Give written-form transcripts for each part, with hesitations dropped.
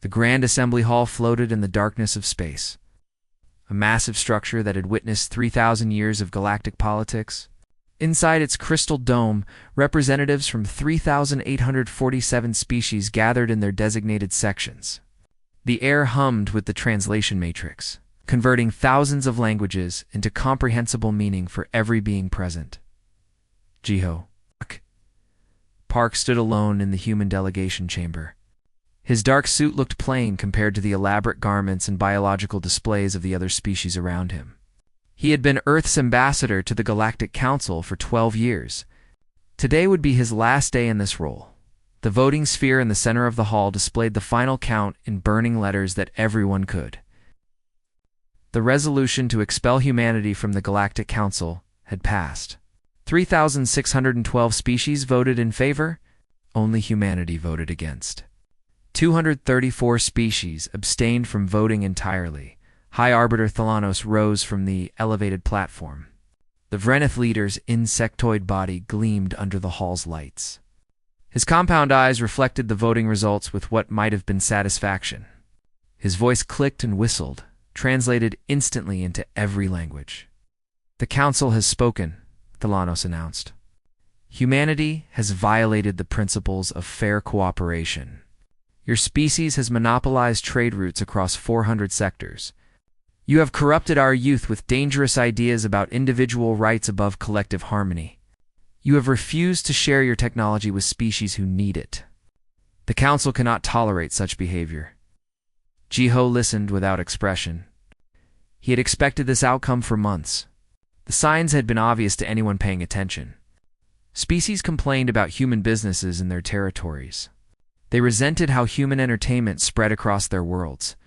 The Grand Assembly Hall floated in the darkness of space. A massive structure that had witnessed 3,000 years of galactic politics. Inside its crystal dome, representatives from 3,847 species gathered in their designated sections. The air hummed with the translation matrix, converting thousands of languages into comprehensible meaning for every being present. Jiho. Park stood alone in the human delegation chamber. His dark suit looked plain compared to the elaborate garments and biological displays of the other species around him. He had been Earth's ambassador to the Galactic Council for 12 years. Today would be his last day in this role. The voting sphere in the center of the hall displayed the final count in burning letters that everyone could. The resolution to expel humanity from the Galactic Council had passed. 3,612 species voted in favor. Only humanity voted against. 234 species abstained from voting entirely. High Arbiter Thalanos rose from the elevated platform. The Vrenith leader's insectoid body gleamed under the hall's lights. His compound eyes reflected the voting results with what might have been satisfaction. His voice clicked and whistled, translated instantly into every language. "The Council has spoken," Thalanos announced. "Humanity has violated the principles of fair cooperation. Your species has monopolized trade routes across 400 sectors. You have corrupted our youth with dangerous ideas about individual rights above collective harmony. You have refused to share your technology with species who need it. The Council cannot tolerate such behavior." Jiho listened without expression. He had expected this outcome for months. The signs had been obvious to anyone paying attention. Species complained about human businesses in their territories. They resented how human entertainment spread across their worlds.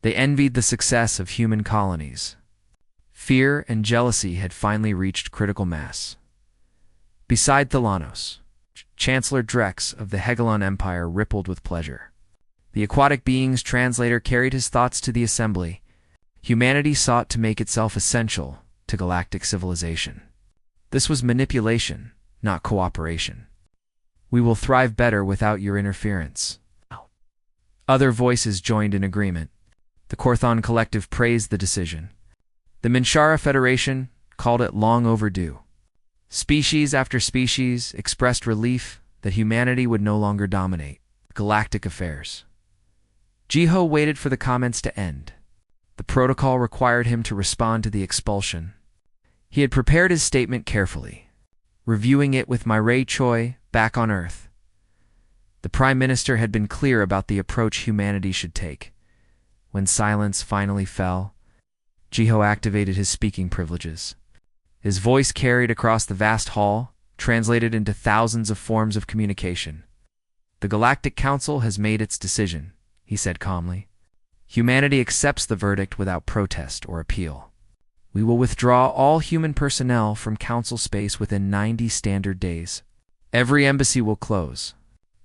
They envied the success of human colonies. Fear and jealousy had finally reached critical mass. Beside Thalanos, Chancellor Drex of the Hegelon Empire rippled with pleasure. The aquatic being's translator carried his thoughts to the assembly. Humanity sought to make itself essential to galactic civilization. This was manipulation, not cooperation. "We will thrive better without your interference." Other voices joined in agreement. The Korthon Collective praised the decision. The Minshara Federation called it long overdue. Species after species expressed relief that humanity would no longer dominate galactic affairs. Jiho waited for the comments to end. The protocol required him to respond to the expulsion. He had prepared his statement carefully, reviewing it with Mireille Choi back on Earth. The Prime Minister had been clear about the approach humanity should take. When silence finally fell, Jiho activated his speaking privileges. His voice carried across the vast hall, translated into thousands of forms of communication. "The Galactic Council has made its decision," he said calmly. "Humanity accepts the verdict without protest or appeal. We will withdraw all human personnel from Council space within 90 standard days. Every embassy will close.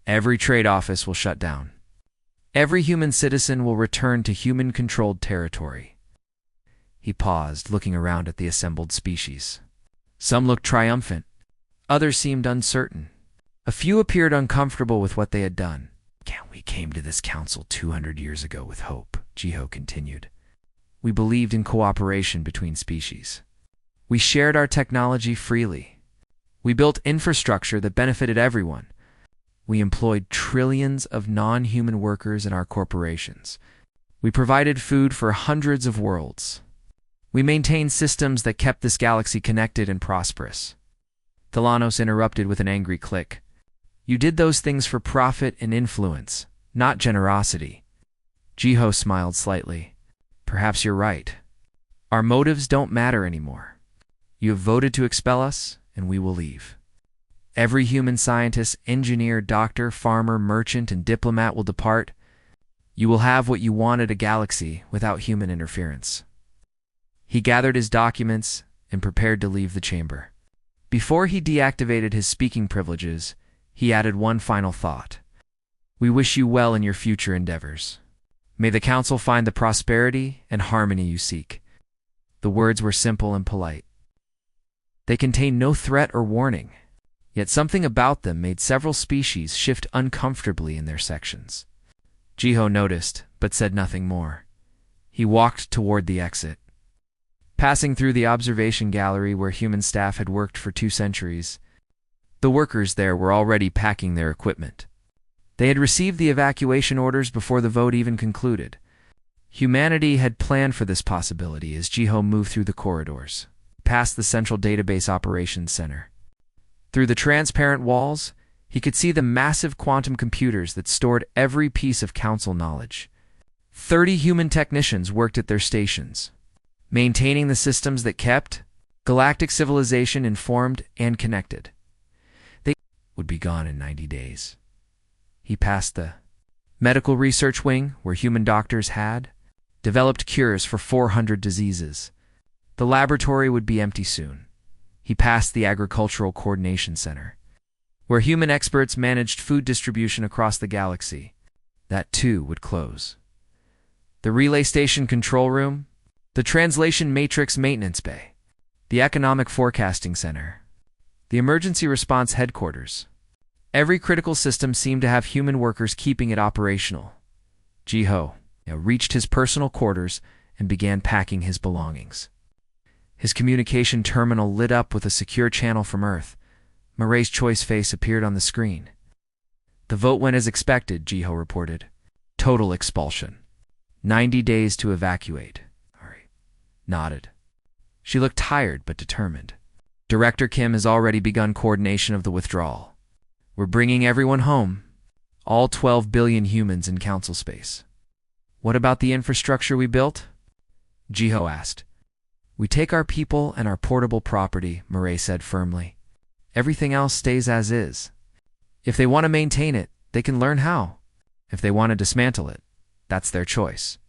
Every trade office will shut down. Every human citizen will return to human-controlled territory." He paused, looking around at the assembled species. Some looked triumphant. Others seemed uncertain. A few appeared uncomfortable with what they had done. "We came to this council 200 years ago with hope," Jiho continued. "We believed in cooperation between species. We shared our technology freely. We built infrastructure that benefited everyone. We employed trillions of non-human workers in our corporations. We provided food for hundreds of worlds. We maintained systems that kept this galaxy connected and prosperous." Thalanos interrupted with an angry click. "You did those things for profit and influence, not generosity." Jiho smiled slightly. "Perhaps you're right. Our motives don't matter anymore. You have voted to expel us, and we will leave. Every human scientist, engineer, doctor, farmer, merchant, and diplomat will depart. You will have what you wanted, a galaxy without human interference." He gathered his documents and prepared to leave the chamber. Before he deactivated his speaking privileges, he added one final thought. "We wish you well in your future endeavors. May the Council find the prosperity and harmony you seek." The words were simple and polite. They contained no threat or warning, yet something about them made several species shift uncomfortably in their sections. Jiho noticed, but said nothing more. He walked toward the exit. Passing through the observation gallery where human staff had worked for 2 centuries, the workers there were already packing their equipment. They had received the evacuation orders before the vote even concluded. Humanity had planned for this possibility as Jiho moved through the corridors, past the central database operations center. Through the transparent walls, he could see the massive quantum computers that stored every piece of council knowledge. 30 human technicians worked at their stations, maintaining the systems that kept galactic civilization informed and connected. They would be gone in 90 days. He passed the medical research wing where human doctors had developed cures for 400 diseases. The laboratory would be empty soon. He passed the agricultural coordination center, where human experts managed food distribution across the galaxy. That too would close. The relay station control room, the translation matrix maintenance bay, the economic forecasting center, the emergency response headquarters. Every critical system seemed to have human workers keeping it operational. Jiho reached his personal quarters and began packing his belongings. His communication terminal lit up with a secure channel from Earth. Murray's choice face appeared on the screen. The vote went as expected, Jiho reported. Total expulsion. 90 days to evacuate. Murray nodded. She looked tired but determined. Director Kim has already begun coordination of the withdrawal. We're bringing everyone home. All 12 billion humans in council space. What about the infrastructure we built? Jiho asked. We take our people and our portable property, Murray said firmly. Everything else stays as is. If they want to maintain it, they can learn how. If they want to dismantle it, that's their choice.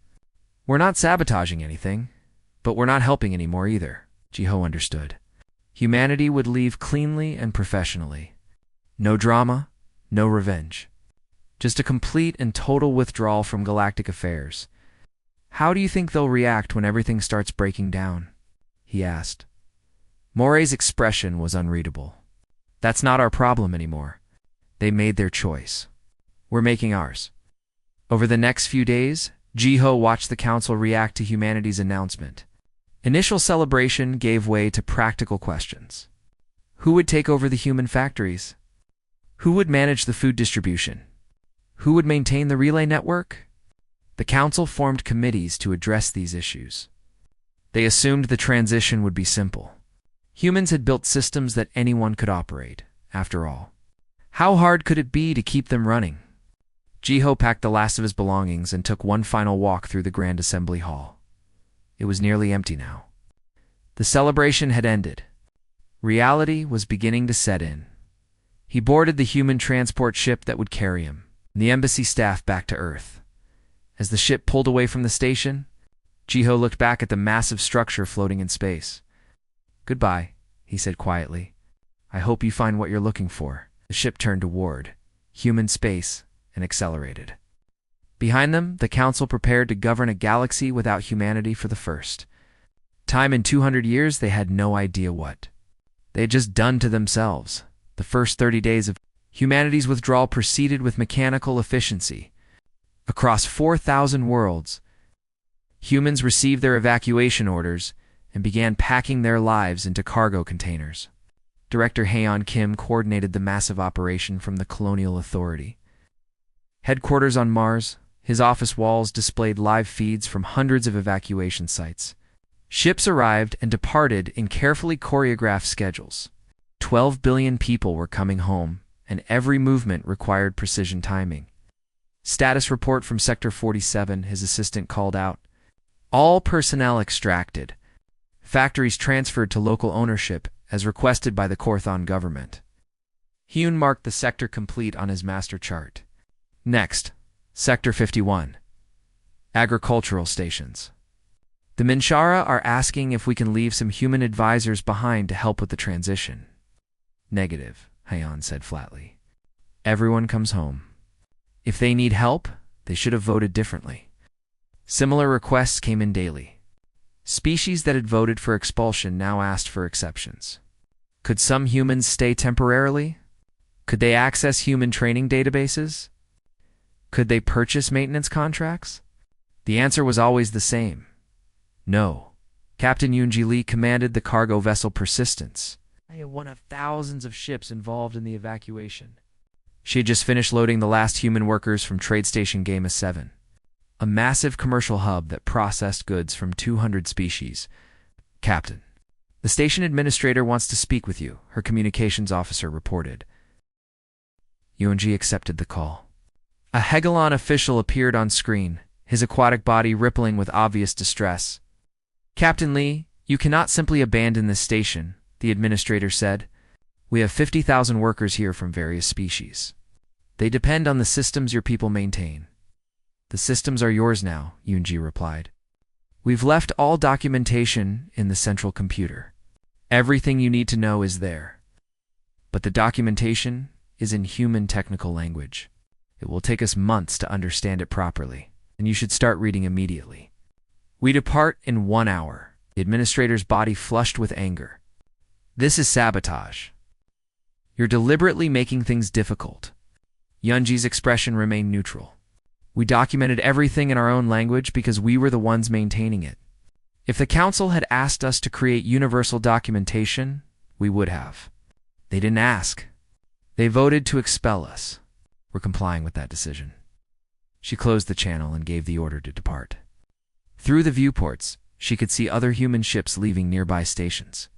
We're not sabotaging anything, but we're not helping anymore either, Jiho understood. Humanity would leave cleanly and professionally. No drama, no revenge. Just a complete and total withdrawal from galactic affairs. How do you think they'll react when everything starts breaking down? He asked. Moray's expression was unreadable. That's not our problem anymore. They made their choice. We're making ours. Over the next few days, Jiho watched the council react to humanity's announcement. Initial celebration gave way to practical questions. Who would take over the human factories? Who would manage the food distribution? Who would maintain the relay network? The council formed committees to address these issues. They assumed the transition would be simple. Humans had built systems that anyone could operate, after all. How hard could it be to keep them running? Jiho packed the last of his belongings and took one final walk through the Grand Assembly Hall. It was nearly empty now. The celebration had ended. Reality was beginning to set in. He boarded the human transport ship that would carry him, and the embassy staff back to Earth. As the ship pulled away from the station, Jiho looked back at the massive structure floating in space. Goodbye, he said quietly. I hope you find what you're looking for. The ship turned toward human space and accelerated. Behind them, the council prepared to govern a galaxy without humanity for the first time in 200 years. They had no idea what they had just done to themselves. The first 30 days of humanity's withdrawal proceeded with mechanical efficiency. Across 4,000 worlds, humans received their evacuation orders and began packing their lives into cargo containers. Director Haeon Kim coordinated the massive operation from the Colonial Authority. Headquarters on Mars, his office walls displayed live feeds from hundreds of evacuation sites. Ships arrived and departed in carefully choreographed schedules. 12 billion people were coming home, and every movement required precision timing. Status report from Sector 47, his assistant called out. All personnel extracted. Factories transferred to local ownership, as requested by the Korthon government. Hyun marked the sector complete on his master chart. Next, Sector 51. Agricultural stations. The Minshara are asking if we can leave some human advisors behind to help with the transition. Negative, Haeon said flatly. Everyone comes home. If they need help, they should have voted differently. Similar requests came in daily. Species that had voted for expulsion now asked for exceptions. Could some humans stay temporarily? Could they access human training databases? Could they purchase maintenance contracts? The answer was always the same. No. Captain Yoonji Lee commanded the cargo vessel Persistence, one of thousands of ships involved in the evacuation. She had just finished loading the last human workers from Trade Station Gamma 7, a massive commercial hub that processed goods from 200 species. Captain, the station administrator wants to speak with you, her communications officer reported. Yoonji accepted the call. A Hegelon official appeared on screen, his aquatic body rippling with obvious distress. Captain Lee, you cannot simply abandon this station, the administrator said. We have 50,000 workers here from various species. They depend on the systems your people maintain. The systems are yours now, Yoonji replied. We've left all documentation in the central computer. Everything you need to know is there. But the documentation is in human technical language. It will take us months to understand it properly, and you should start reading immediately. We depart in 1 hour. The administrator's body flushed with anger. This is sabotage. You're deliberately making things difficult. Yoonji's expression remained neutral. We documented everything in our own language because we were the ones maintaining it. If the council had asked us to create universal documentation, we would have. They didn't ask. They voted to expel us. We're complying with that decision. She closed the channel and gave the order to depart. Through the viewports, she could see other human ships leaving nearby stations.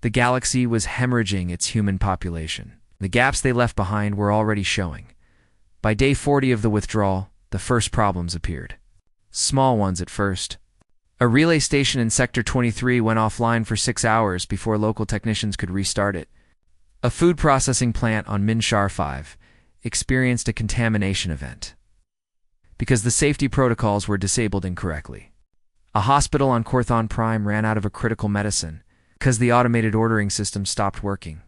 The galaxy was hemorrhaging its human population. The gaps they left behind were already showing. By day 40 of the withdrawal, the first problems appeared. Small ones at first. A relay station in Sector 23 went offline for 6 hours before local technicians could restart it. A food processing plant on Minshar 5 experienced a contamination event because the safety protocols were disabled incorrectly. A hospital on Korthon Prime ran out of a critical medicine because the automated ordering system stopped working.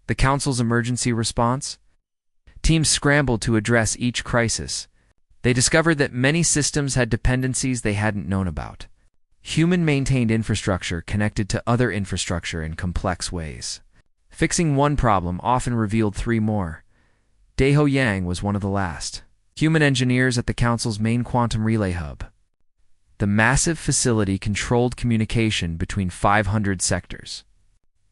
The Council's emergency response? Teams scrambled to address each crisis. They discovered that many systems had dependencies they hadn't known about. Human-maintained infrastructure connected to other infrastructure in complex ways. Fixing one problem often revealed 3 more. Daeho Yang was one of the last. Human engineers at the Council's main quantum relay hub. The massive facility controlled communication between 500 sectors.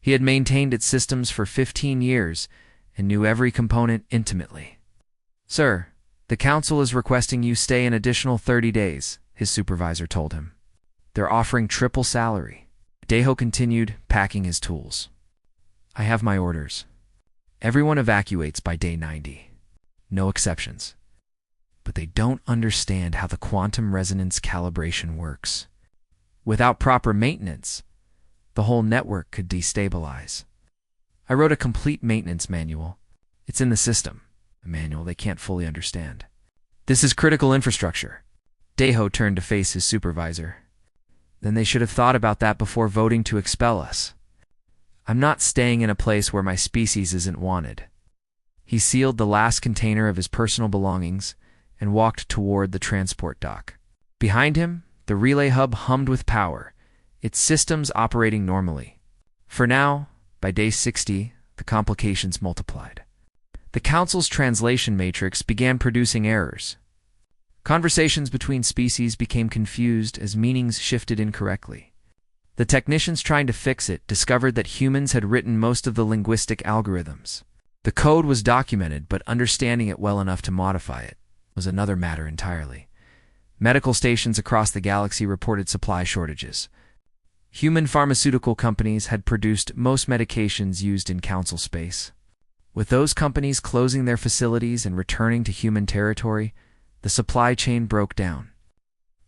He had maintained its systems for 15 years and knew every component intimately. Sir, the Council is requesting you stay an additional 30 days, his supervisor told him. They're offering triple salary. Daeho continued, packing his tools. I have my orders. Everyone evacuates by day 90. No exceptions. But they don't understand how the quantum resonance calibration works. Without proper maintenance, the whole network could destabilize. I wrote a complete maintenance manual. It's in the system, a manual they can't fully understand. This is critical infrastructure. Daeho turned to face his supervisor. Then they should have thought about that before voting to expel us. I'm not staying in a place where my species isn't wanted. He sealed the last container of his personal belongings and walked toward the transport dock. Behind him, the relay hub hummed with power, its systems operating normally. For now, by day 60, the complications multiplied. The Council's translation matrix began producing errors. Conversations between species became confused as meanings shifted incorrectly. The technicians trying to fix it discovered that humans had written most of the linguistic algorithms. The code was documented, but understanding it well enough to modify it was another matter entirely. Medical stations across the galaxy reported supply shortages. Human pharmaceutical companies had produced most medications used in Council space. With those companies closing their facilities and returning to human territory, the supply chain broke down.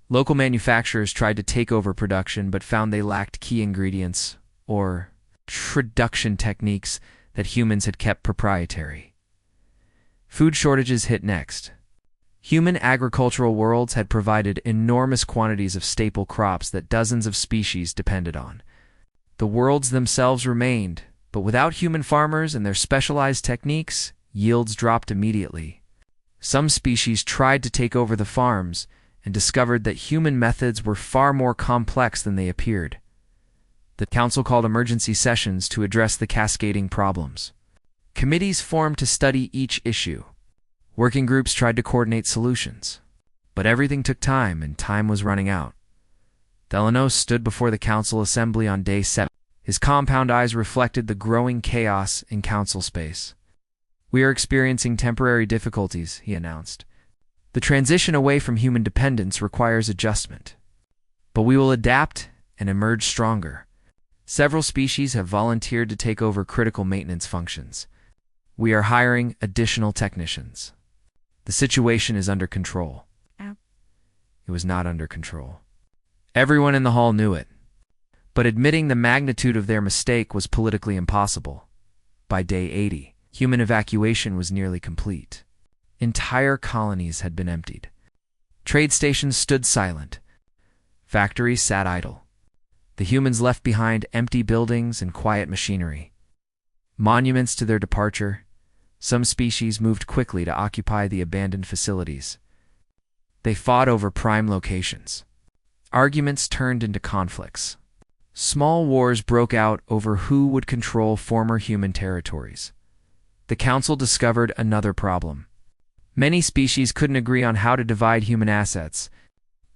Local manufacturers tried to take over production but found they lacked key ingredients, or traduction techniques that humans had kept proprietary. Food shortages hit next. Human agricultural worlds had provided enormous quantities of staple crops that dozens of species depended on. The worlds themselves remained, but without human farmers and their specialized techniques, yields dropped immediately. Some species tried to take over the farms and discovered that human methods were far more complex than they appeared. The Council called emergency sessions to address the cascading problems. Committees formed to study each issue. Working groups tried to coordinate solutions, but everything took time, and time was running out. Delanos stood before the council assembly on day 7. His compound eyes reflected the growing chaos in council space. "We are experiencing temporary difficulties," he announced. "The transition away from human dependence requires adjustment. But we will adapt and emerge stronger. Several species have volunteered to take over critical maintenance functions. We are hiring additional technicians. The situation is under control." It was not under control. Everyone in the hall knew it. But admitting the magnitude of their mistake was politically impossible. By day 80, human evacuation was nearly complete. Entire colonies had been emptied. Trade stations stood silent. Factories sat idle. The humans left behind empty buildings and quiet machinery. Monuments to their departure, some species moved quickly to occupy the abandoned facilities. They fought over prime locations. Arguments turned into conflicts. Small wars broke out over who would control former human territories. The council discovered another problem. Many species couldn't agree on how to divide human assets.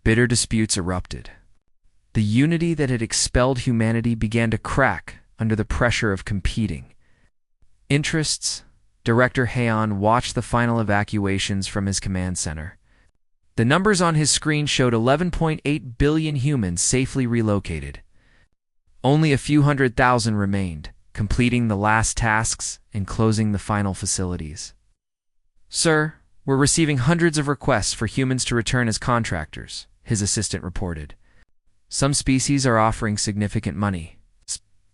Bitter disputes erupted. The unity that had expelled humanity began to crack under the pressure of competing interests. Director Heian watched the final evacuations from his command center. The numbers on his screen showed 11.8 billion humans safely relocated. Only a few 100,000 remained, completing the last tasks and closing the final facilities. "Sir, we're receiving hundreds of requests for humans to return as contractors," his assistant reported. "Some species are offering significant money."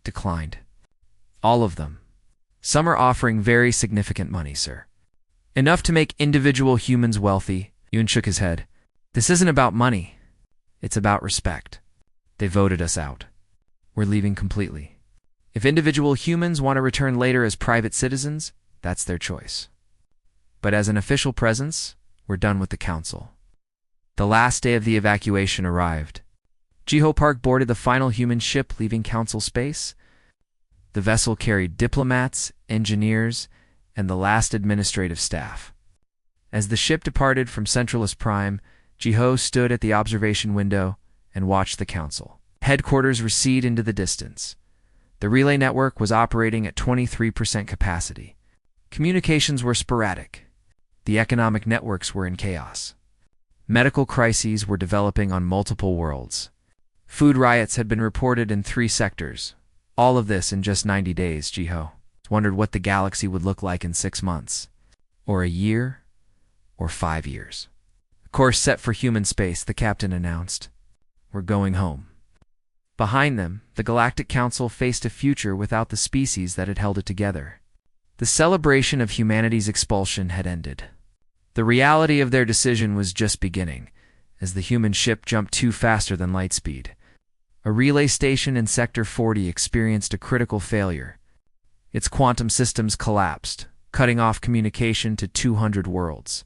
Declined. "All of them. Some are offering very significant money, sir. Enough to make individual humans wealthy." Yoon shook his head. "This isn't about money. It's about respect. They voted us out. We're leaving completely. If individual humans want to return later as private citizens, that's their choice. But as an official presence, we're done with the council." The last day of the evacuation arrived. Jiho Park boarded the final human ship leaving council space. The vessel carried diplomats, engineers, and the last administrative staff. As the ship departed from Centralist Prime, Jiho stood at the observation window and watched the council. Headquarters recede into the distance. The relay network was operating at 23% capacity. Communications were sporadic. The economic networks were in chaos. Medical crises were developing on multiple worlds. Food riots had been reported in 3 sectors. All of this in just 90 days, Jiho wondered what the galaxy would look like in 6 months, or a year, or 5 years. "Course set for human space," the captain announced. "We're going home." Behind them, the Galactic Council faced a future without the species that had held it together. The celebration of humanity's expulsion had ended. The reality of their decision was just beginning, as the human ship jumped faster than light speed. A relay station in Sector 40 experienced a critical failure. Its quantum systems collapsed, cutting off communication to 200 worlds.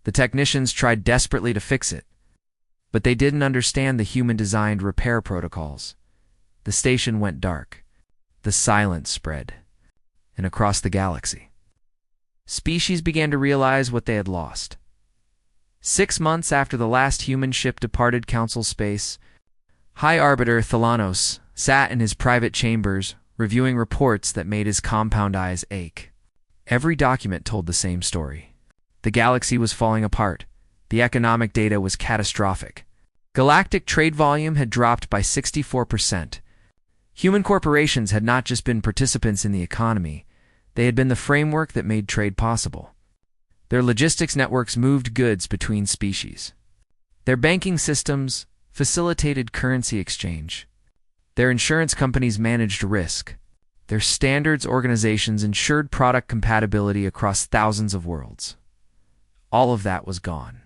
The technicians tried desperately to fix it, but they didn't understand the human-designed repair protocols. The station went dark. The silence spread, and across the galaxy, species began to realize what they had lost. 6 months after the last human ship departed Council space, High Arbiter Thalanos sat in his private chambers, reviewing reports that made his compound eyes ache. Every document told the same story. The galaxy was falling apart. The economic data was catastrophic. Galactic trade volume had dropped by 64%. Human corporations had not just been participants in the economy, they had been the framework that made trade possible. Their logistics networks moved goods between species. Their banking systems facilitated currency exchange. Their insurance companies managed risk. Their standards organizations ensured product compatibility across thousands of worlds. All of that was gone.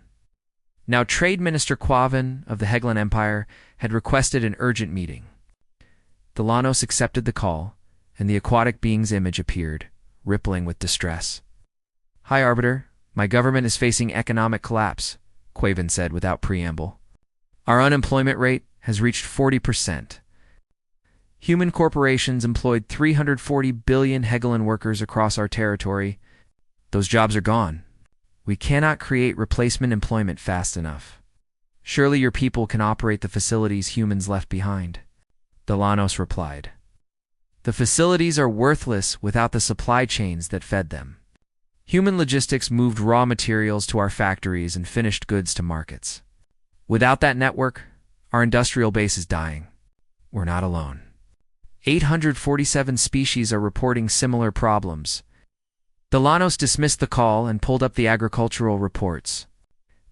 Now Trade Minister Quavan of the Heglan Empire had requested an urgent meeting. Thalanos accepted the call, and the aquatic being's image appeared, rippling with distress. "High Arbiter, my government is facing economic collapse," Quavan said without preamble. "Our unemployment rate has reached 40%. Human corporations employed 340 billion Heglan workers across our territory. Those jobs are gone. We cannot create replacement employment fast enough. Surely your people can operate the facilities humans left behind. Delanos replied. The facilities are worthless without the supply chains that fed them. Human logistics moved raw materials to our factories and finished goods to markets. Without that network, our industrial base is dying. We're not alone. 847 species are reporting similar problems. Delanos dismissed the call and pulled up the agricultural reports.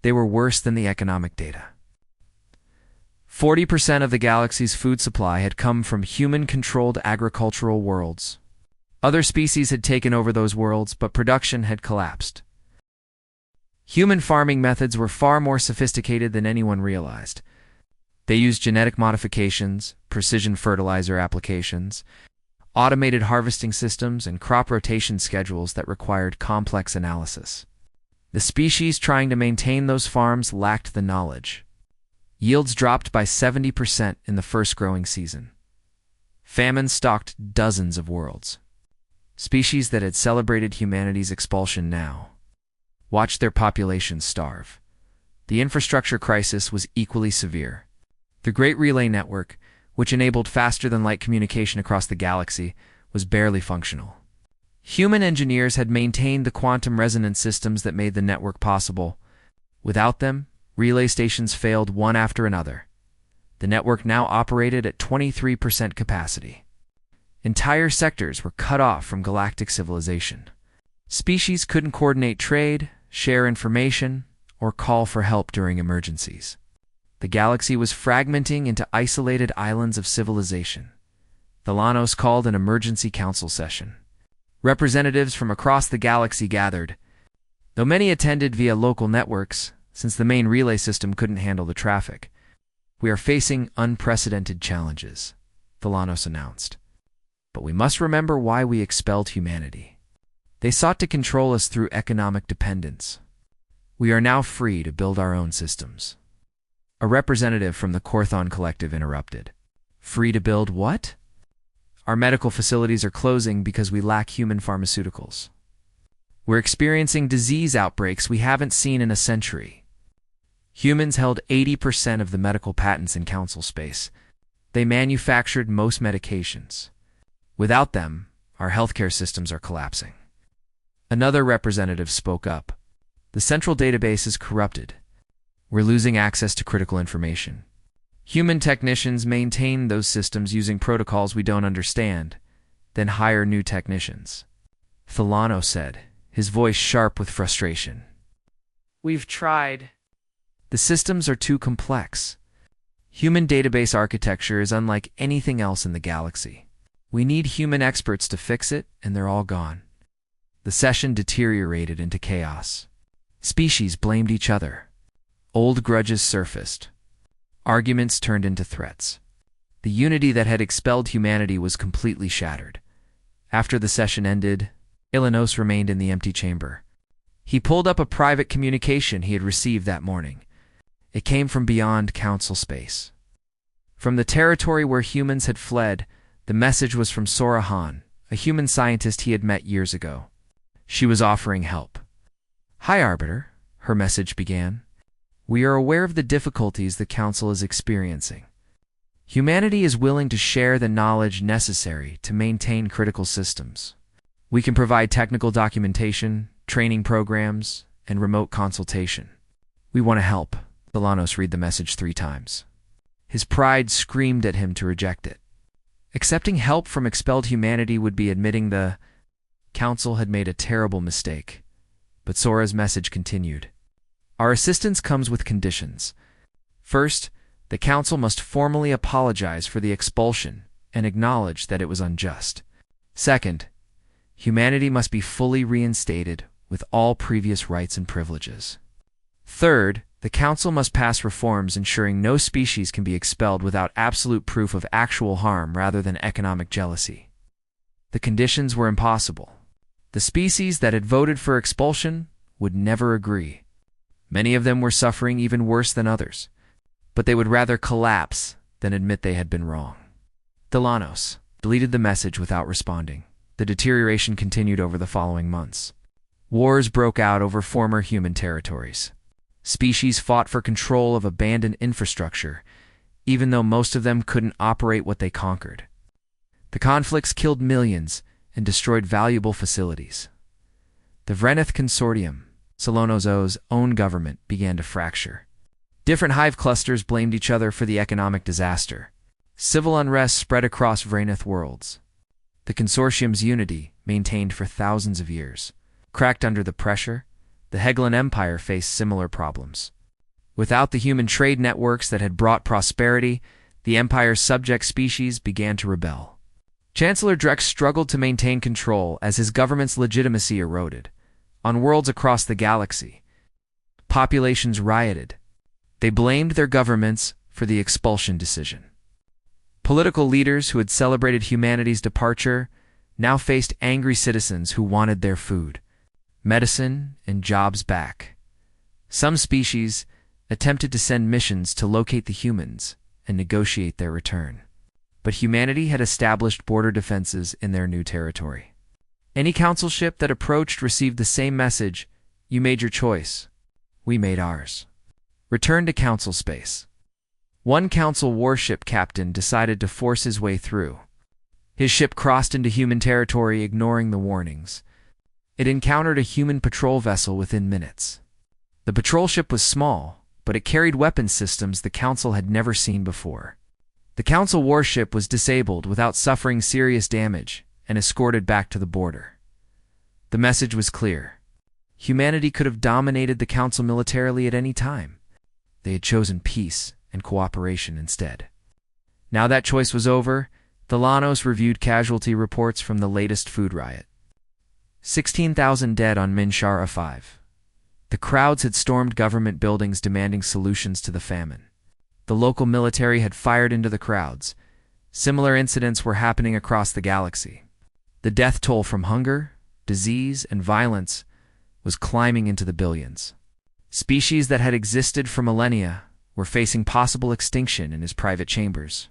They were worse than the economic data. 40% of the galaxy's food supply had come from human-controlled agricultural worlds. Other species had taken over those worlds, but production had collapsed. Human farming methods were far more sophisticated than anyone realized. They used genetic modifications, precision fertilizer applications, automated harvesting systems, and crop rotation schedules that required complex analysis. The species trying to maintain those farms lacked the knowledge. Yields dropped by 70% in the first growing season. Famine stalked dozens of worlds. Species that had celebrated humanity's expulsion now watched their populations starve. The infrastructure crisis was equally severe. The Great Relay Network, which enabled faster-than-light communication across the galaxy, was barely functional. Human engineers had maintained the quantum resonance systems that made the network possible. Without them, relay stations failed one after another. The network now operated at 23% capacity. Entire sectors were cut off from galactic civilization. Species couldn't coordinate trade, share information, or call for help during emergencies. The galaxy was fragmenting into isolated islands of civilization. Delanos called an emergency council session. Representatives from across the galaxy gathered. Though many attended via local networks, since the main relay system couldn't handle the traffic. We are facing unprecedented challenges, Delanos announced. But we must remember why we expelled humanity. They sought to control us through economic dependence. We are now free to build our own systems. A representative from the Corthon Collective interrupted. Free to build what? Our medical facilities are closing because we lack human pharmaceuticals. We're experiencing disease outbreaks we haven't seen in a century. Humans held 80% of the medical patents in council space. They manufactured most medications. Without them, our healthcare systems are collapsing. Another representative spoke up. The central database is corrupted. We're losing access to critical information. Human technicians maintain those systems using protocols we don't understand, then hire new technicians. Thelano said, his voice sharp with frustration. We've tried. The systems are too complex. Human database architecture is unlike anything else in the galaxy. We need human experts to fix it, and they're all gone. The session deteriorated into chaos. Species blamed each other. Old grudges surfaced. Arguments turned into threats. The unity that had expelled humanity was completely shattered. After the session ended, Ilanos remained in the empty chamber. He pulled up a private communication he had received that morning. It came from beyond council space. From the territory where humans had fled, the message was from Sora Han, a human scientist he had met years ago. She was offering help. Hi, Arbiter, her message began. We are aware of the difficulties the Council is experiencing. Humanity is willing to share the knowledge necessary to maintain critical systems. We can provide technical documentation, training programs, and remote consultation. We want to help. Delanos read the message 3 times. His pride screamed at him to reject it. Accepting help from expelled humanity would be admitting the Council had made a terrible mistake. But Sora's message continued. Our assistance comes with conditions. First, the Council must formally apologize for the expulsion and acknowledge that it was unjust. Second, humanity must be fully reinstated with all previous rights and privileges. Third, the Council must pass reforms ensuring no species can be expelled without absolute proof of actual harm rather than economic jealousy. The conditions were impossible. The species that had voted for expulsion would never agree. Many of them were suffering even worse than others, but they would rather collapse than admit they had been wrong. Delanos deleted the message without responding. The deterioration continued over the following months. Wars broke out over former human territories. Species fought for control of abandoned infrastructure, even though most of them couldn't operate what they conquered. The conflicts killed millions and destroyed valuable facilities. The Vreneth Consortium, Solonozo's own government, began to fracture. Different hive clusters blamed each other for the economic disaster. Civil unrest spread across Vreneth worlds. The consortium's unity, maintained for thousands of years, cracked under the pressure. The Hegelan Empire faced similar problems. Without the human trade networks that had brought prosperity, the Empire's subject species began to rebel. Chancellor Drex struggled to maintain control as his government's legitimacy eroded. On worlds across the galaxy, populations rioted. They blamed their governments for the expulsion decision. Political leaders who had celebrated humanity's departure now faced angry citizens who wanted their food, medicine, and jobs back. Some species attempted to send missions to locate the humans and negotiate their return. But humanity had established border defenses in their new territory. Any council ship that approached received the same message: "You made your choice. We made ours. Return to council space." One council warship captain decided to force his way through. His ship crossed into human territory, ignoring the warnings. It encountered a human patrol vessel within minutes. The patrol ship was small, but it carried weapons systems the council had never seen before. The council warship was disabled without suffering serious damage and escorted back to the border. The message was clear. Humanity could have dominated the council militarily at any time. They had chosen peace and cooperation instead. Now that choice was over, the Lanos reviewed casualty reports from the latest food riot. 16,000 dead on Minshara 5. The crowds had stormed government buildings demanding solutions to the famine. The local military had fired into the crowds. Similar incidents were happening across the galaxy. The death toll from hunger, disease, and violence was climbing into the billions. Species that had existed for millennia were facing possible extinction in his private chambers.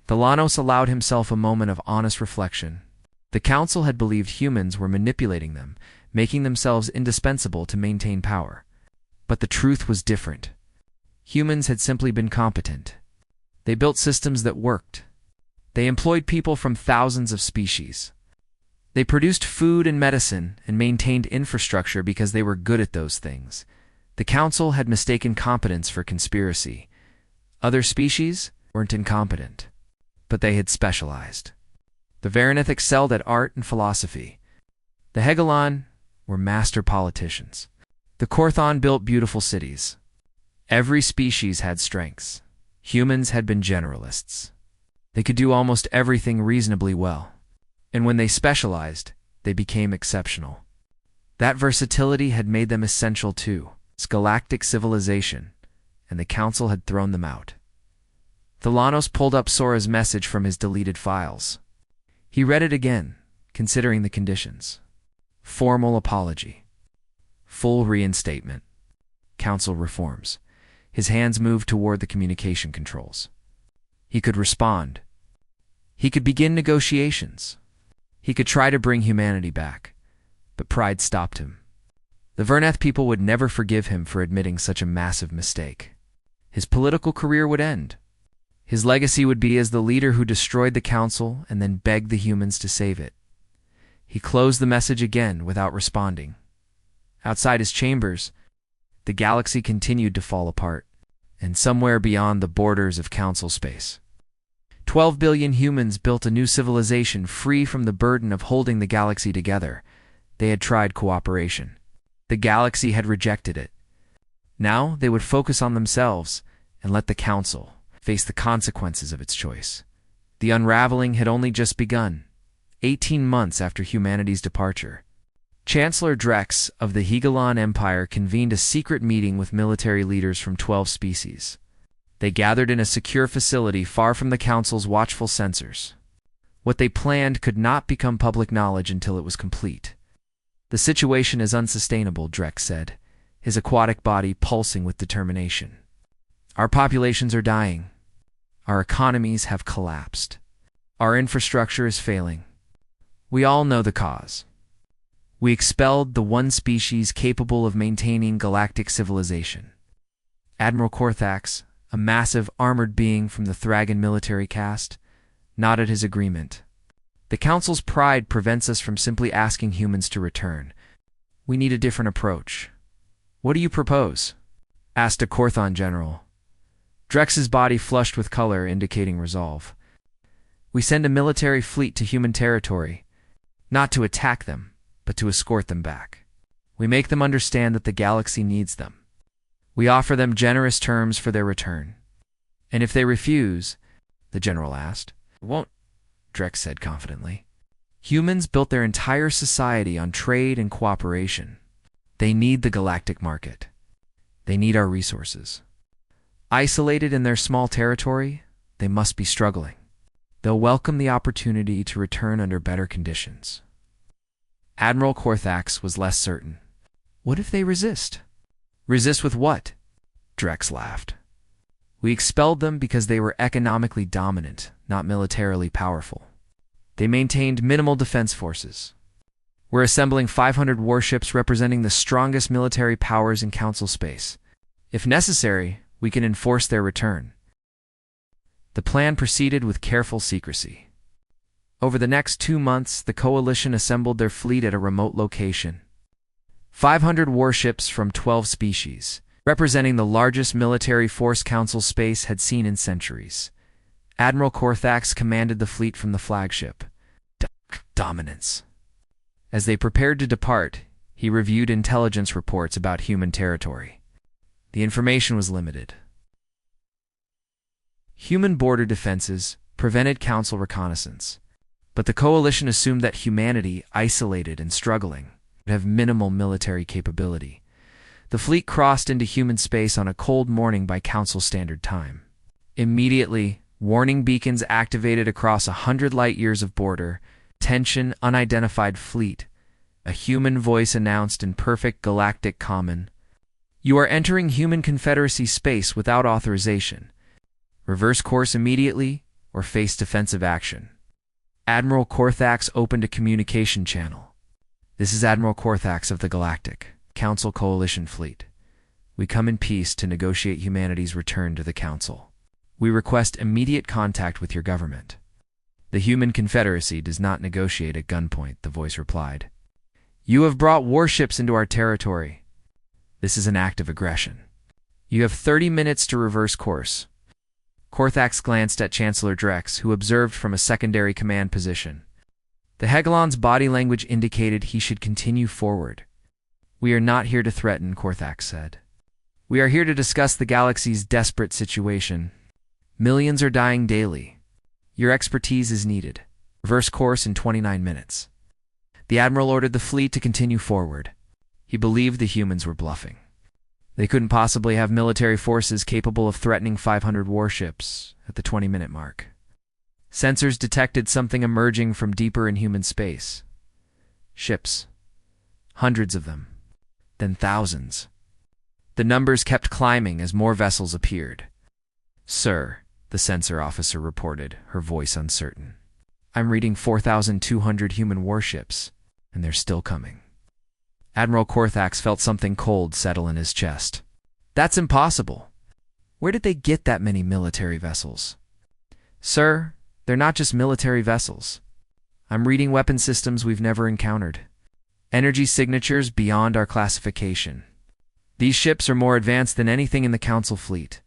Thalanos allowed himself a moment of honest reflection. The council had believed humans were manipulating them, making themselves indispensable to maintain power. But the truth was different. Humans had simply been competent. They built systems that worked. They employed people from thousands of species. They produced food and medicine and maintained infrastructure because they were good at those things. The council had mistaken competence for conspiracy. Other species weren't incompetent, but they had specialized. The Varaneth excelled at art and philosophy. The Hegelan were master politicians. The Korthon built beautiful cities. Every species had strengths. Humans had been generalists. They could do almost everything reasonably well. And when they specialized, they became exceptional. That versatility had made them essential to galactic civilization, and the council had thrown them out. Thalanos pulled up Sora's message from his deleted files. He read it again, considering the conditions. Formal apology. Full reinstatement. Council reforms. His hands moved toward the communication controls. He could respond. He could begin negotiations. He could try to bring humanity back, but pride stopped him. The Verneth people would never forgive him for admitting such a massive mistake. His political career would end. His legacy would be as the leader who destroyed the council and then begged the humans to save it. He closed the message again without responding. Outside his chambers, the galaxy continued to fall apart, and somewhere beyond the borders of council space, 12 billion humans built a new civilization free from the burden of holding the galaxy together. They had tried cooperation. The galaxy had rejected it. Now they would focus on themselves and let the council face the consequences of its choice. The unraveling had only just begun, 18 months after humanity's departure. Chancellor Drex of the Hegelan Empire convened a secret meeting with military leaders from 12 species. They gathered in a secure facility far from the council's watchful censors. What they planned could not become public knowledge until it was complete. The situation is unsustainable, Drex said, his aquatic body pulsing with determination. Our populations are dying. Our economies have collapsed. Our infrastructure is failing. We all know the cause. We expelled the one species capable of maintaining galactic civilization. Admiral Korthax, a massive armored being from the Thragan military caste, nodded his agreement. The Council's pride prevents us from simply asking humans to return. We need a different approach. What do you propose? Asked a Korthon general. Drex's body flushed with color, indicating resolve. We send a military fleet to human territory, not to attack them, but to escort them back. We make them understand that the galaxy needs them. We offer them generous terms for their return. And if they refuse, the general asked. Won't, Drex said confidently. Humans built their entire society on trade and cooperation. They need the galactic market. They need our resources. Isolated in their small territory, they must be struggling. They'll welcome the opportunity to return under better conditions. Admiral Korthax was less certain. What if they resist? Resist with what? Drex laughed. We expelled them because they were economically dominant, not militarily powerful. They maintained minimal defense forces. We're assembling 500 warships representing the strongest military powers in Council space. If necessary, we can enforce their return. The plan proceeded with careful secrecy. Over the next 2 months, the Coalition assembled their fleet at a remote location. 500 warships from 12 species, representing the largest military force Council space had seen in centuries. Admiral Korthax commanded the fleet from the flagship. Dominance. As they prepared to depart, he reviewed intelligence reports about human territory. The information was limited. Human border defenses prevented Council reconnaissance, but the Coalition assumed that humanity, isolated and struggling, would have minimal military capability. The fleet crossed into human space on a cold morning by Council Standard Time. Immediately, warning beacons activated across 100 light-years of border. Attention, unidentified fleet. A human voice announced in perfect galactic common. You are entering human Confederacy space without authorization. Reverse course immediately or face defensive action. Admiral Korthax opened a communication channel. This is Admiral Korthax of the Galactic Council Coalition Fleet. We come in peace to negotiate humanity's return to the Council. We request immediate contact with your government. The Human Confederacy does not negotiate at gunpoint, the voice replied. You have brought warships into our territory. This is an act of aggression. You have 30 minutes to reverse course. Korthax glanced at Chancellor Drex, who observed from a secondary command position. The Hegelon's body language indicated he should continue forward. We are not here to threaten, Korthax said. We are here to discuss the galaxy's desperate situation. Millions are dying daily. Your expertise is needed. Reverse course in 29 minutes. The Admiral ordered the fleet to continue forward. He believed the humans were bluffing. They couldn't possibly have military forces capable of threatening 500 warships at the 20-minute mark. Sensors detected something emerging from deeper in human space. Ships. Hundreds of them. Then thousands. The numbers kept climbing as more vessels appeared. Sir, the sensor officer reported, her voice uncertain. I'm reading 4,200 human warships, and they're still coming. Admiral Korthax felt something cold settle in his chest. That's impossible. Where did they get that many military vessels? Sir, they're not just military vessels. I'm reading weapon systems we've never encountered. Energy signatures beyond our classification. These ships are more advanced than anything in the Council fleet.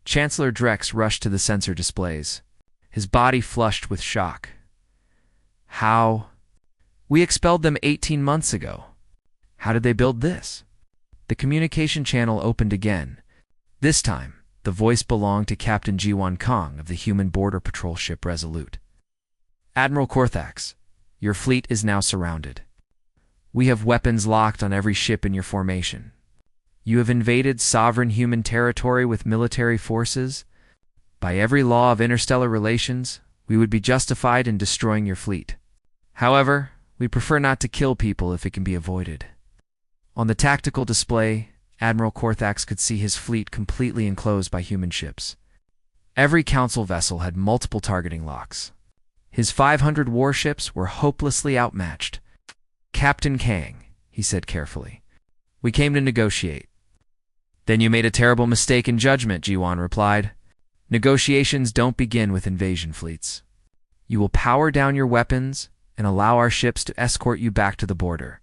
Chancellor Drex rushed to the sensor displays. His body flushed with shock. How? We expelled them 18 months ago. How did they build this? The communication channel opened again. This time, the voice belonged to Captain Jiwan Kong of the human border patrol ship Resolute. Admiral Korthax, your fleet is now surrounded. We have weapons locked on every ship in your formation. You have invaded sovereign human territory with military forces. By every law of interstellar relations, we would be justified in destroying your fleet. However, we prefer not to kill people if it can be avoided. On the tactical display, Admiral Korthax could see his fleet completely enclosed by human ships. Every Council vessel had multiple targeting locks. His 500 warships were hopelessly outmatched. Captain Kang, he said carefully. We came to negotiate. Then you made a terrible mistake in judgment, Jiwan replied. Negotiations don't begin with invasion fleets. You will power down your weapons and allow our ships to escort you back to the border.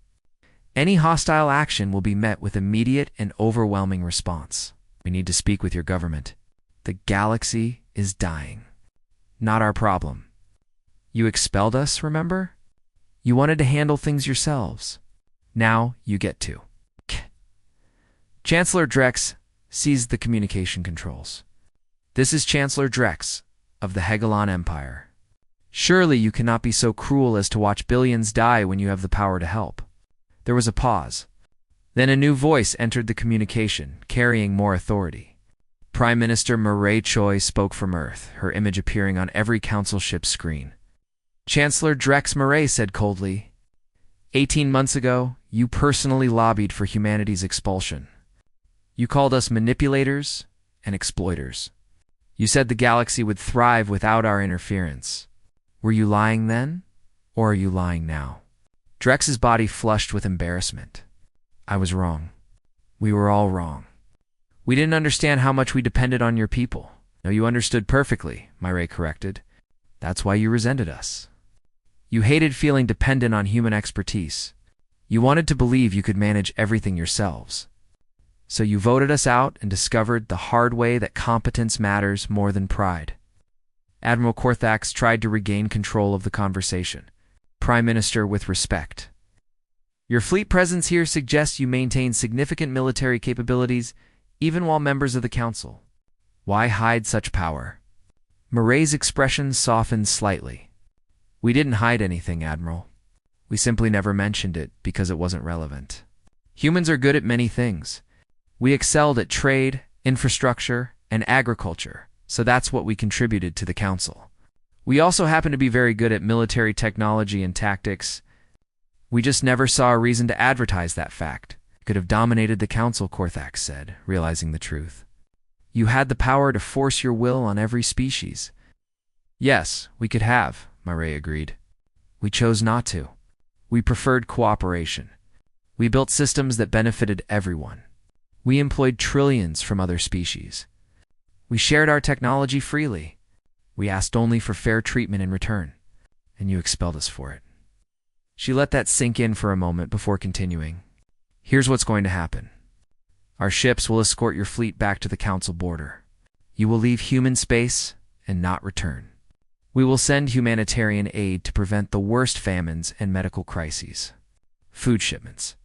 Any hostile action will be met with immediate and overwhelming response. We need to speak with your government. The galaxy is dying. Not our problem. You expelled us, remember? You wanted to handle things yourselves. Now you get to. Chancellor Drex seized the communication controls. This is Chancellor Drex of the Hegelon Empire. Surely you cannot be so cruel as to watch billions die when you have the power to help. There was a pause. Then a new voice entered the communication, carrying more authority. Prime Minister Mireille Choi spoke from Earth, her image appearing on every council ship's screen. Chancellor Drex Mireille said coldly, 18 months ago, you personally lobbied for humanity's expulsion. You called us manipulators and exploiters. You said the galaxy would thrive without our interference. Were you lying then, or are you lying now? Drex's body flushed with embarrassment. I was wrong. We were all wrong. We didn't understand how much we depended on your people. No, you understood perfectly, Mireille corrected. That's why you resented us. You hated feeling dependent on human expertise. You wanted to believe you could manage everything yourselves. So you voted us out and discovered the hard way that competence matters more than pride. Admiral Korthax tried to regain control of the conversation. Prime Minister with respect. Your fleet presence here suggests you maintain significant military capabilities even while members of the Council. Why hide such power? Mireille's expression softened slightly. We didn't hide anything, Admiral. We simply never mentioned it because it wasn't relevant. Humans are good at many things. We excelled at trade, infrastructure, and agriculture, so that's what we contributed to the Council. We also happen to be very good at military technology and tactics. We just never saw a reason to advertise that fact. Could have dominated the Council, Korthax said, realizing the truth. You had the power to force your will on every species. Yes, we could have, Mireille agreed. We chose not to. We preferred cooperation. We built systems that benefited everyone. We employed trillions from other species. We shared our technology freely. We asked only for fair treatment in return, and you expelled us for it. She let that sink in for a moment before continuing. Here's what's going to happen. Our ships will escort your fleet back to the Council border. You will leave human space and not return. We will send humanitarian aid to prevent the worst famines and medical crises. Food shipments.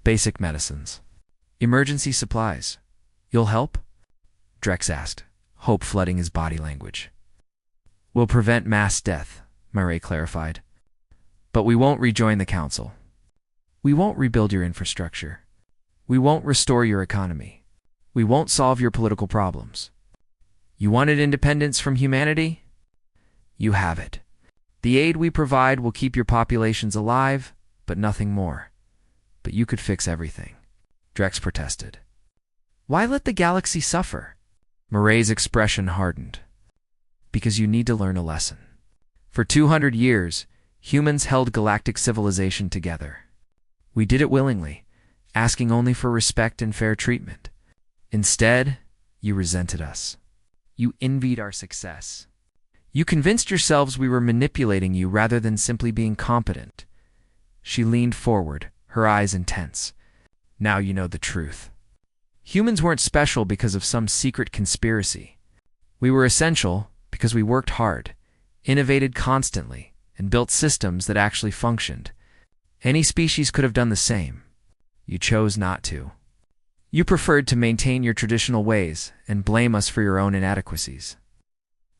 Basic medicines. Emergency supplies. You'll help? Drex asked, hope flooding his body language. We'll prevent mass death, Mireille clarified. But we won't rejoin the Council. We won't rebuild your infrastructure. We won't restore your economy. We won't solve your political problems. You wanted independence from humanity? You have it. The aid we provide will keep your populations alive, but nothing more. But you could fix everything. Drex protested. Why let the galaxy suffer? Mireille's expression hardened. Because you need to learn a lesson. For 200 years, humans held galactic civilization together. We did it willingly, asking only for respect and fair treatment. Instead, you resented us. You envied our success. You convinced yourselves we were manipulating you rather than simply being competent. She leaned forward, her eyes intense. Now you know the truth. Humans weren't special because of some secret conspiracy. We were essential because we worked hard, innovated constantly, and built systems that actually functioned. Any species could have done the same. You chose not to. You preferred to maintain your traditional ways and blame us for your own inadequacies.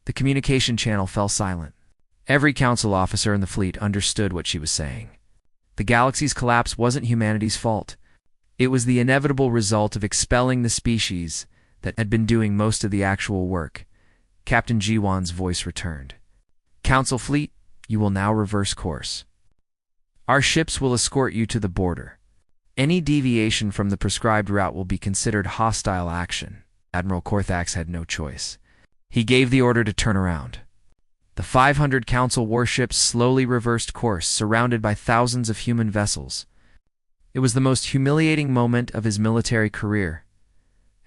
The communication channel fell silent. Every council officer in the fleet understood what she was saying. The galaxy's collapse wasn't humanity's fault. It was the inevitable result of expelling the species that had been doing most of the actual work. Captain Jiwan's voice returned. Council fleet, you will now reverse course. Our ships will escort you to the border. Any deviation from the prescribed route will be considered hostile action. Admiral Korthax had no choice. He gave the order to turn around. The 500 Council warships slowly reversed course, surrounded by thousands of human vessels. It was the most humiliating moment of his military career.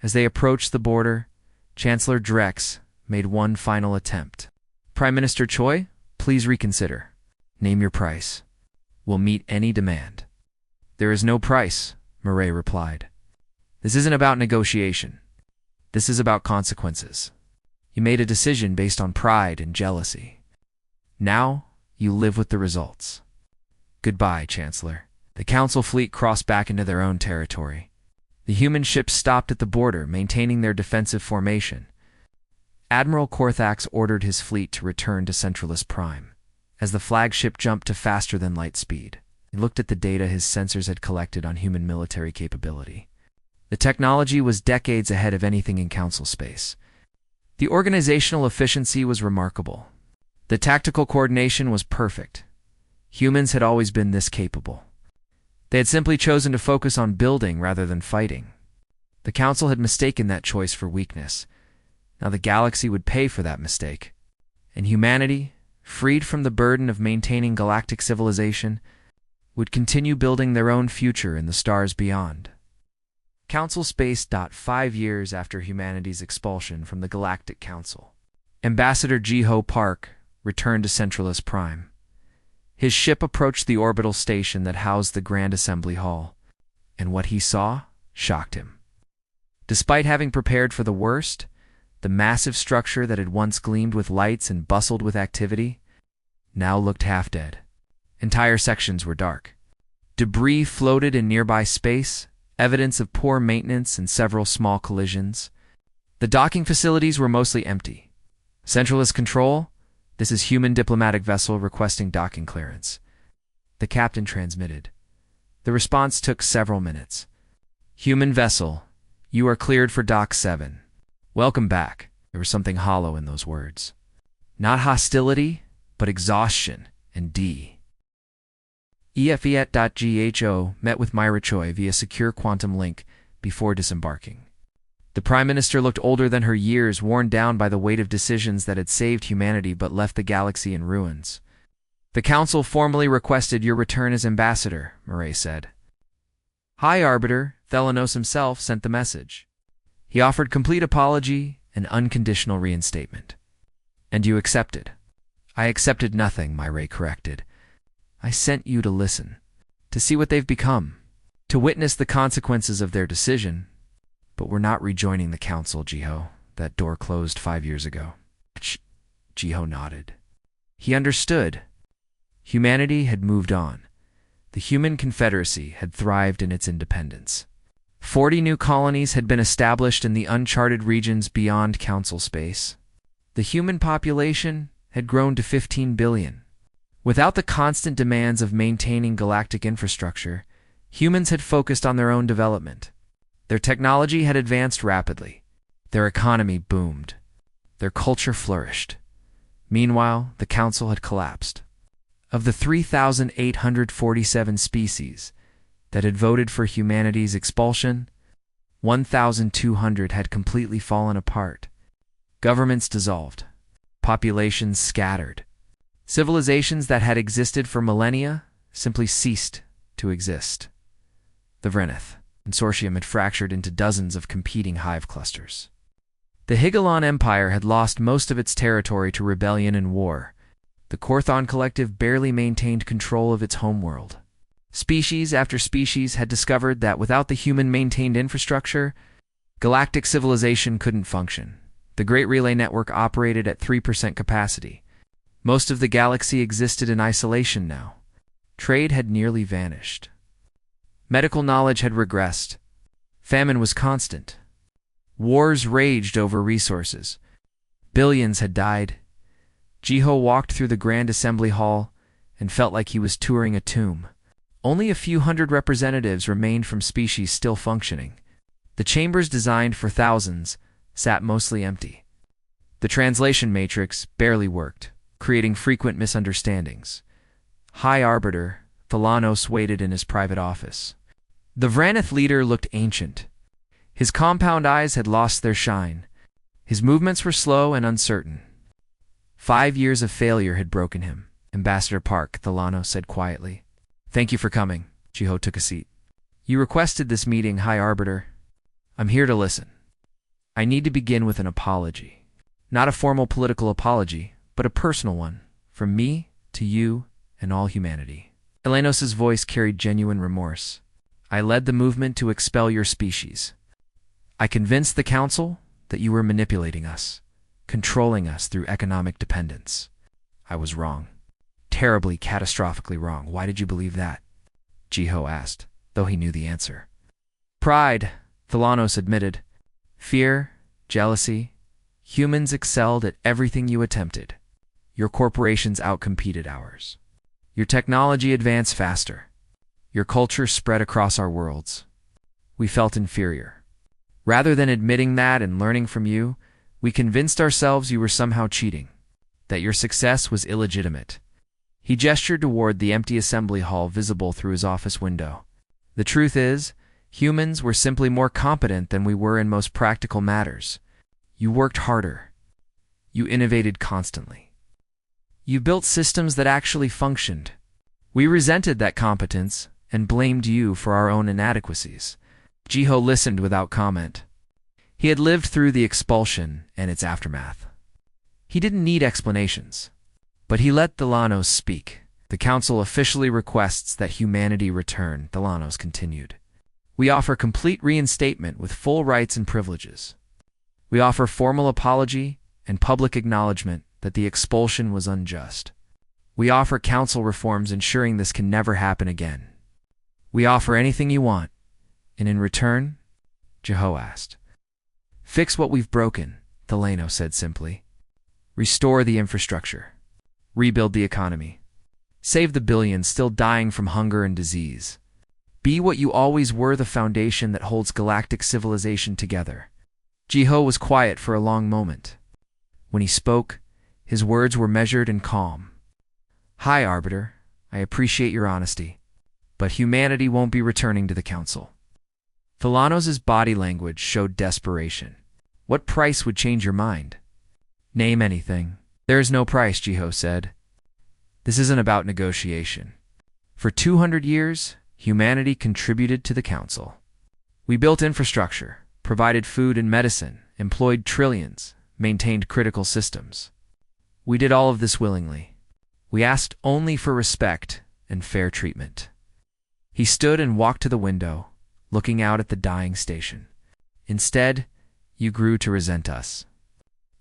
As they approached the border, Chancellor Drex made one final attempt. "Prime Minister Choi, please reconsider. Name your price. We'll meet any demand." "There is no price," Murray replied. "This isn't about negotiation. This is about consequences. You made a decision based on pride and jealousy. Now, you live with the results. Goodbye, Chancellor." The Council fleet crossed back into their own territory. The human ships stopped at the border, maintaining their defensive formation. Admiral Korthax ordered his fleet to return to Centralis Prime. As the flagship jumped to faster-than-light speed, he looked at the data his sensors had collected on human military capability. The technology was decades ahead of anything in Council space. The organizational efficiency was remarkable. The tactical coordination was perfect. Humans had always been this capable. They had simply chosen to focus on building rather than fighting. The Council had mistaken that choice for weakness. Now the galaxy would pay for that mistake. And humanity, freed from the burden of maintaining galactic civilization, would continue building their own future in the stars beyond. Council Space. 5 years after humanity's expulsion from the Galactic Council, Ambassador Jiho Park returned to Centralis Prime. His ship approached the orbital station that housed the Grand Assembly Hall, and what he saw shocked him. Despite having prepared for the worst, the massive structure that had once gleamed with lights and bustled with activity now looked half dead. Entire sections were dark. Debris floated in nearby space, evidence of poor maintenance and several small collisions. The docking facilities were mostly empty. Centralis Control, this is human diplomatic vessel requesting docking clearance. The captain transmitted. The response took several minutes. "Human vessel, you are cleared for Dock 7. Welcome back." There was something hollow in those words. Not hostility, but exhaustion and EFET.GHO met with Myra Choi via secure quantum link before disembarking. The Prime Minister looked older than her years, worn down by the weight of decisions that had saved humanity but left the galaxy in ruins. "The Council formally requested your return as ambassador," Murray said. High Arbiter Thelanos himself sent the message. He offered complete apology and unconditional reinstatement. "And you accepted?" "I accepted nothing," Murray corrected. "I sent you to listen, to see what they've become, to witness the consequences of their decision. But we're not rejoining the Council, Jiho. That door closed 5 years ago." Jiho nodded. He understood. Humanity had moved on. The Human Confederacy had thrived in its independence. 40 new colonies had been established in the uncharted regions beyond Council space. The human population had grown to 15 billion. Without the constant demands of maintaining galactic infrastructure, humans had focused on their own development. Their technology had advanced rapidly. Their economy boomed. Their culture flourished. Meanwhile, the Council had collapsed. Of the 3,847 species that had voted for humanity's expulsion, 1,200 had completely fallen apart. Governments dissolved. Populations scattered. Civilizations that had existed for millennia simply ceased to exist. The Vreneth Consortium had fractured into dozens of competing hive clusters. The Higalon Empire had lost most of its territory to rebellion and war. The Korthon Collective barely maintained control of its homeworld. Species after species had discovered that without the human-maintained infrastructure, galactic civilization couldn't function. The Great Relay Network operated at 3% capacity. Most of the galaxy existed in isolation now. Trade had nearly vanished. Medical knowledge had regressed. Famine was constant. Wars raged over resources. Billions had died. Jiho walked through the Grand Assembly Hall and felt like he was touring a tomb. Only a few hundred representatives remained from species still functioning. The chambers designed for thousands sat mostly empty. The translation matrix barely worked, creating frequent misunderstandings. High Arbiter Thelanos waited in his private office. The Vraneth leader looked ancient. His compound eyes had lost their shine. His movements were slow and uncertain. 5 years of failure had broken him. Ambassador Park, Thelano said quietly. Thank you for coming. Jiho took a seat. You requested this meeting, High Arbiter. I'm here to listen. I need to begin with an apology. Not a formal political apology, but a personal one, from me to you and all humanity. Elenos's voice carried genuine remorse. I led the movement to expel your species. I convinced the Council that you were manipulating us, controlling us through economic dependence. I was wrong. Terribly, catastrophically wrong. Why did you believe that? Jiho asked, though he knew the answer. Pride, Thelanos admitted. Fear, jealousy. Humans excelled at everything you attempted. Your corporations outcompeted ours. Your technology advanced faster. Your culture spread across our worlds. We felt inferior. Rather than admitting that and learning from you, we convinced ourselves you were somehow cheating, that your success was illegitimate. He gestured toward the empty assembly hall visible through his office window. The truth is, humans were simply more competent than we were in most practical matters. You worked harder. You innovated constantly. You built systems that actually functioned. We resented that competence and blamed you for our own inadequacies. Jiho listened without comment. He had lived through the expulsion and its aftermath. He didn't need explanations, but he let Thelanos speak. The Council officially requests that humanity return, Thelanos continued. We offer complete reinstatement with full rights and privileges. We offer formal apology and public acknowledgement that the expulsion was unjust. We offer Council reforms ensuring this can never happen again. We offer anything you want, and in return, Jiho asked. Fix what we've broken, Thelano said simply. Restore the infrastructure. Rebuild the economy. Save the billions still dying from hunger and disease. Be what you always were, the foundation that holds galactic civilization together. Jiho was quiet for a long moment. When he spoke, his words were measured and calm. Hi, Arbiter. I appreciate your honesty, but humanity won't be returning to the Council. Thelanos' body language showed desperation. What price would change your mind? Name anything. There is no price, Jiho said. This isn't about negotiation. For 200 years, humanity contributed to the Council. We built infrastructure, provided food and medicine, employed trillions, maintained critical systems. We did all of this willingly. We asked only for respect and fair treatment. He stood and walked to the window, looking out at the dying station. Instead, you grew to resent us.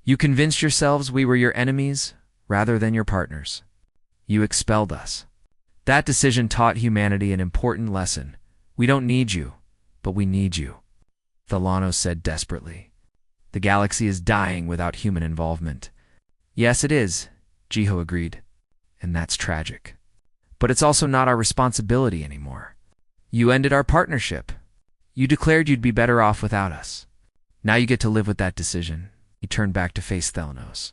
You convinced yourselves we were your enemies rather than your partners. You expelled us. That decision taught humanity an important lesson. We don't need you, but we need you, Thelanos said desperately. The galaxy is dying without human involvement. Yes, it is, Jiho agreed, and that's tragic. But it's also not our responsibility anymore. You ended our partnership. You declared you'd be better off without us. Now you get to live with that decision. He turned back to face Thelanos.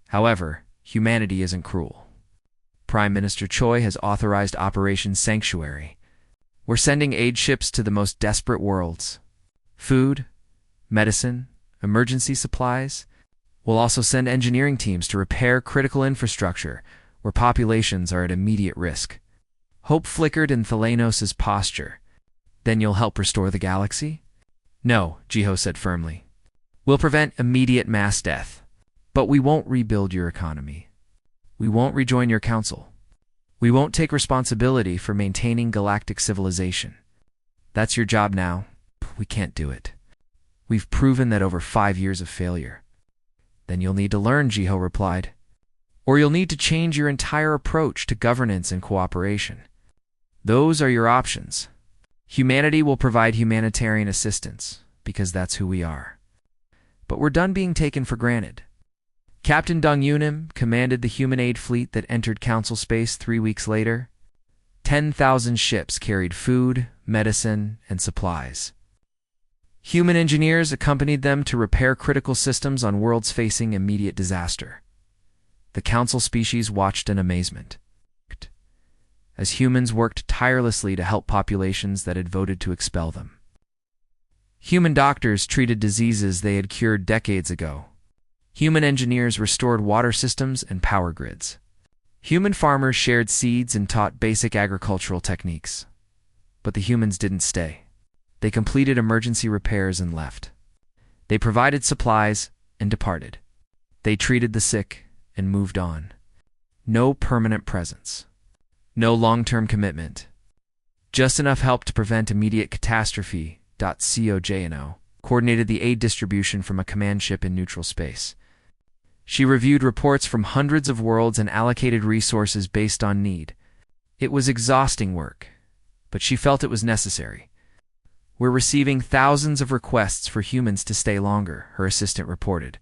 However, humanity isn't cruel. Prime Minister Choi has authorized Operation Sanctuary. We're sending aid ships to the most desperate worlds. Food, medicine, emergency supplies. We'll also send engineering teams to repair critical infrastructure where populations are at immediate risk. Hope flickered in Thelanos' posture. Then you'll help restore the galaxy? No, Jiho said firmly. We'll prevent immediate mass death, but we won't rebuild your economy. We won't rejoin your council. We won't take responsibility for maintaining galactic civilization. That's your job now. We can't do it. We've proven that over 5 years of failure. Then you'll need to learn, Jiho replied. Or you'll need to change your entire approach to governance and cooperation. Those are your options. Humanity will provide humanitarian assistance, because that's who we are. But we're done being taken for granted. Captain Dung Yunim commanded the human aid fleet that entered Council space 3 weeks later. 10,000 ships carried food, medicine, and supplies. Human engineers accompanied them to repair critical systems on worlds facing immediate disaster. The Council species watched in amazement, as humans worked tirelessly to help populations that had voted to expel them. Human doctors treated diseases they had cured decades ago. Human engineers restored water systems and power grids. Human farmers shared seeds and taught basic agricultural techniques. But the humans didn't stay. They completed emergency repairs and left. They provided supplies and departed. They treated the sick and moved on. No permanent presence. No long-term commitment. Just enough help to prevent immediate catastrophe. COJNO coordinated the aid distribution from a command ship in neutral space. She reviewed reports from hundreds of worlds and allocated resources based on need. It was exhausting work, but she felt it was necessary. "We're receiving thousands of requests for humans to stay longer," her assistant reported.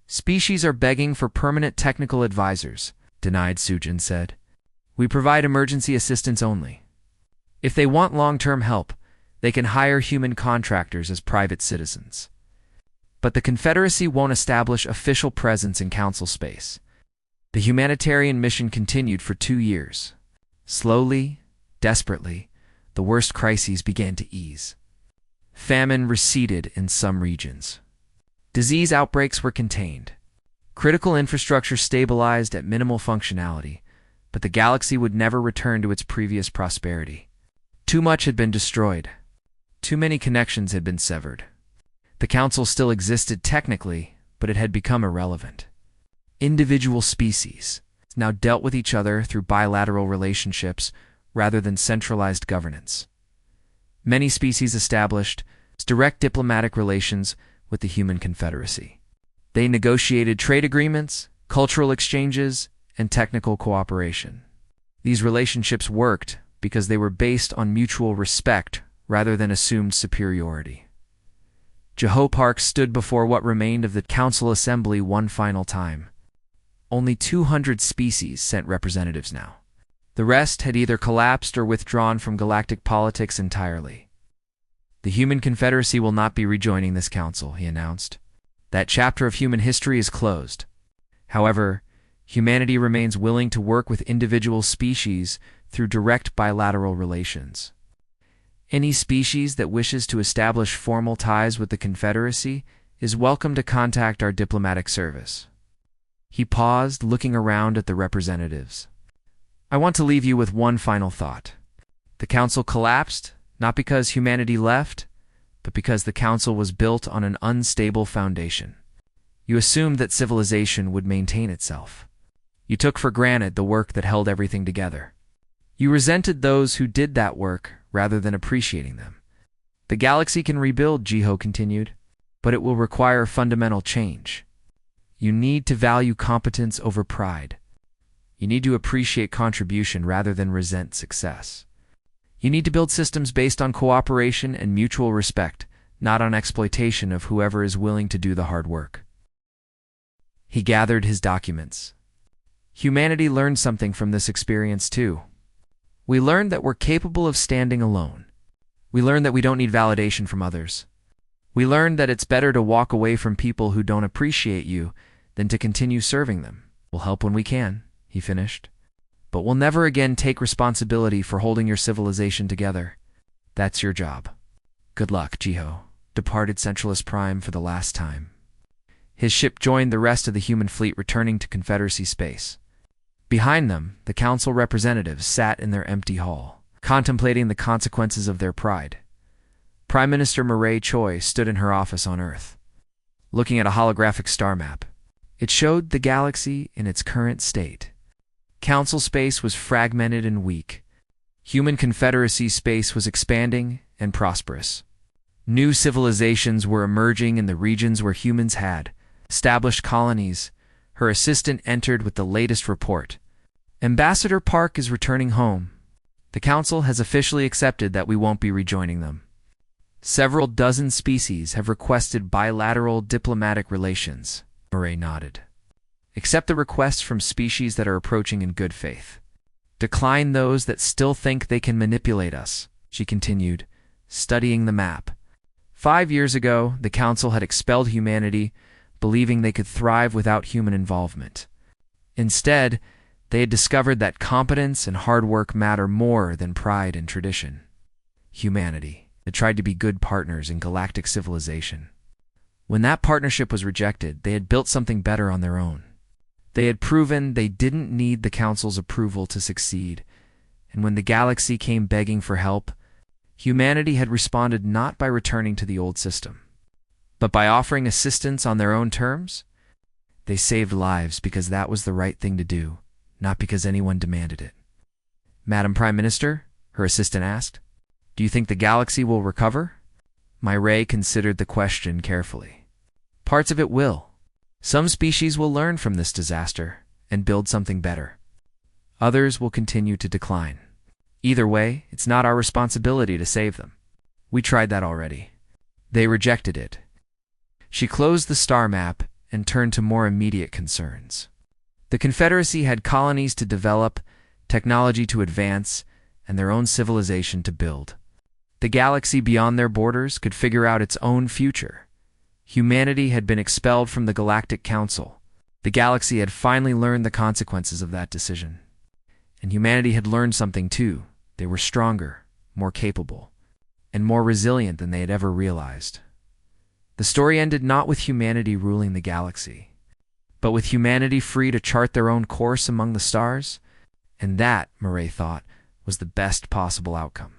"Species are begging for permanent technical advisors," Denied Sujin said. "We provide emergency assistance only. If they want long-term help, they can hire human contractors as private citizens. But the Confederacy won't establish official presence in Council space." The humanitarian mission continued for 2 years. Slowly, desperately, the worst crises began to ease. Famine receded in some regions. Disease outbreaks were contained. Critical infrastructure stabilized at minimal functionality, but the galaxy would never return to its previous prosperity. Too much had been destroyed. Too many connections had been severed. The Council still existed technically, but it had become irrelevant. Individual species now dealt with each other through bilateral relationships rather than centralized governance. Many species established direct diplomatic relations with the Human Confederacy. They negotiated trade agreements, cultural exchanges, and technical cooperation. These relationships worked because they were based on mutual respect rather than assumed superiority. Jeho Park stood before what remained of the Council Assembly one final time. Only 200 species sent representatives now. The rest had either collapsed or withdrawn from galactic politics entirely. "The Human Confederacy will not be rejoining this council," he announced. "That chapter of human history is closed. However, humanity remains willing to work with individual species through direct bilateral relations. Any species that wishes to establish formal ties with the Confederacy is welcome to contact our diplomatic service." He paused, looking around at the representatives. "I want to leave you with one final thought. The Council collapsed, not because humanity left, but because the Council was built on an unstable foundation. You assumed that civilization would maintain itself. You took for granted the work that held everything together. You resented those who did that work rather than appreciating them. The galaxy can rebuild," Jeho continued, "but it will require fundamental change. You need to value competence over pride. You need to appreciate contribution rather than resent success. You need to build systems based on cooperation and mutual respect, not on exploitation of whoever is willing to do the hard work." He gathered his documents. Humanity learned something from this experience too. We learned that we're capable of standing alone. We learned that we don't need validation from others. We learned that it's better to walk away from people who don't appreciate you than to continue serving them. "We'll help when we can," he finished. "But we'll never again take responsibility for holding your civilization together. That's your job. Good luck." Jeho departed Centralist Prime for the last time. His ship joined the rest of the human fleet returning to Confederacy space. Behind them, the Council representatives sat in their empty hall, contemplating the consequences of their pride. Prime Minister Mireille Choi stood in her office on Earth, looking at a holographic star map. It showed the galaxy in its current state. Council space was fragmented and weak. Human Confederacy space was expanding and prosperous. New civilizations were emerging in the regions where humans had established colonies. Her assistant entered with the latest report. "Ambassador Park is returning home. The Council has officially accepted that we won't be rejoining them. Several dozen species have requested bilateral diplomatic relations." Mireille nodded. "Accept the requests from species that are approaching in good faith. Decline those that still think they can manipulate us," she continued, studying the map. 5 years ago, the Council had expelled humanity, believing they could thrive without human involvement. Instead, they had discovered that competence and hard work matter more than pride and tradition. Humanity had tried to be good partners in galactic civilization. When that partnership was rejected, they had built something better on their own. They had proven they didn't need the Council's approval to succeed, and when the galaxy came begging for help, humanity had responded not by returning to the old system, but by offering assistance on their own terms. They saved lives because that was the right thing to do, not because anyone demanded it. "Madam Prime Minister," her assistant asked, "do you think the galaxy will recover?" Mireille considered the question carefully. "Parts of it will. Some species will learn from this disaster and build something better. Others will continue to decline. Either way, it's not our responsibility to save them. We tried that already. They rejected it." She closed the star map and turned to more immediate concerns. The Confederacy had colonies to develop, technology to advance, and their own civilization to build. The galaxy beyond their borders could figure out its own future. Humanity had been expelled from the Galactic Council. The galaxy had finally learned the consequences of that decision. And humanity had learned something too. They were stronger, more capable, and more resilient than they had ever realized. The story ended not with humanity ruling the galaxy, but with humanity free to chart their own course among the stars, and that, Mireille thought, was the best possible outcome.